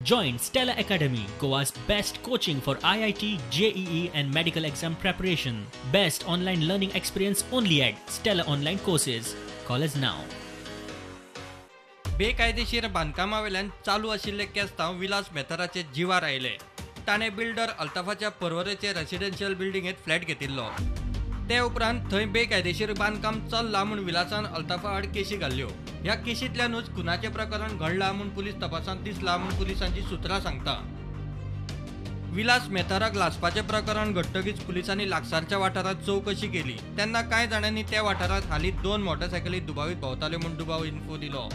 Join Stella Academy, Goa's best coaching for IIT, JEE and medical exam preparation. Best online learning experience only at Stella Online Courses. Call us now. बेकायदेशीर बांधकामावेल्यान चालू आशिल्ले केस्तांव विलास मेथराचे जिवार आयले. ताणे builder अल्ताफाच्या पर्वरेचे residential बिल्डिंगेत flat घेतिल्लो. ते उपरांत थंय बेकायदेशीर बांधकाम चल्लां म्हूण विलासान अल्ताफा आड केशी घाल्ल्यो. ह्या केशींतल्यानूच खुनाचें प्रकरण घडलां म्हूण पुलीस तपासांत दिसलां म्हूण पुलिसांची सुत्रां सांगता. विलास मेथराक लासपाचें प्रकरण घडटकीच पुलिसांनी लागसारच्या वाठारांत चवकशी केली. तेन्ना कांय जाणांनी त्या वाठारांत हालींच 2 मोटरसायकली दुबावीत भोंवताल्यो म्हूण दुबाव इन्फो दिलो.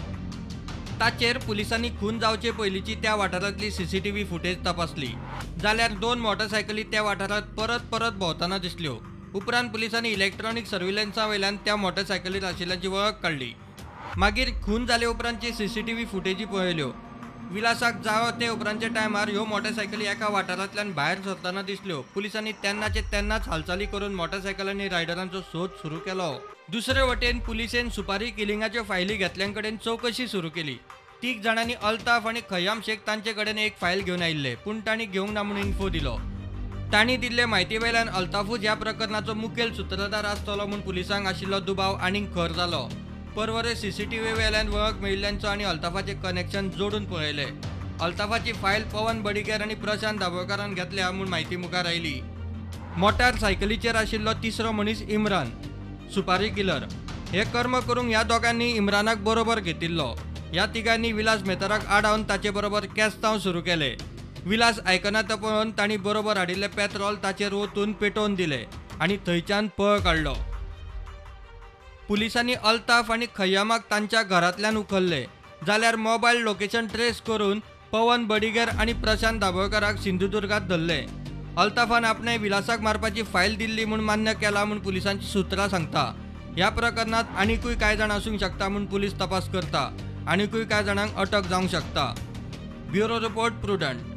ताचेर पुलिसांनी खून जावचे पयलींची त्या वाठारांतली CCTV फुटेज तपासली जाल्यार 2 मोटरसायकली त्या वाठारांत परत भोंवताना दिसल्यो. उपरांत पुलिसांनी इलेक्ट्रॉनिक सर्विलन्सा वयल्यान त्या मोटरसायकलीर आशिल्ल्यांची वळख काडली. मागीर खून जाले उपरांतची CCTV फुटेजी पळयल्यो. विलासाक जावो ते उपरांतच्या टायमार ह्यो मोटरसायकली एका वाठारांतल्यान भायर सरतना दिसल्यो. पुलिसांनी तेन्नाच हालचाली करून मोटरसायकल रायडरांचो सोद सुरू केलो. दुसरे वटेन पुलिसेन सुपारी किलिंगाच्यो फायली घेतल्यां कडेन चवकशी सुरू केली. 3 जाणांनी अल्ताफ आनी खय्याम शेख तांचे कडेन एक फायल घेवन आयिल्ले, पूण तांणी घेवंक ना म्हूण इन्फो दिलो. तांणी दिल्ले म्हायती वयल्यान अल्ताफूच ह्या प्रकरणाचो मुखेल सूत्रधार आसतलो म्हूण पुलिसांक आशिल्लो दुबाव आनीक खर जालो. पर्वरे CCTV वयल्यान वळख मेळिल्ल्यांचो आनी अल्ताफाचें कनेक्शन जोडून पळयले. अल्ताफाची फायल पवन बडिगेर आनी प्रशांत दाबोळकारान घेतल्या म्हूण म्हायती मुखार आयली. मोटार सायकलीचेर आशिल्लो तिसरो मनीस इम्रान, सुपारी किलर. हे कर्म करूंक ह्या दोगांनी इम्रानाक बरोबर घेतिल्लो. ह्या तिगांनी विलास मेथराक आडावन ताचे बरोबर केस्तांव सुरू केले. विलास आयकना तो पळोवन तांणी बरोबर हाडिल्ले पेट्रोल ताचेर ओतून पेटोवन दिले आनी थंयच्यान पळ काडलो. पुलिसांनी अल्ताफ आनी खय्यामाक तांच्या घरांतल्यान उखल्ले जाल्यार मोबायल लोकेशन ट्रेस करून पवन बडिगेर आनी प्रशांत दाबोळकाराक सिंधुदुर्गात धरले. अल्ताफान आपणे विलासाक मारपाची फायल दिल्ली म्हूण मान्य केला म्हूण पुलिसांची सुत्रां सांगता. ह्या प्रकरणात आनीकूय कांय जाण आसूंक शकता म्हूण पुलीस तपास करता. आनीकूय कांय जाणांक अटक जावंक शकता. Bureau report prudent.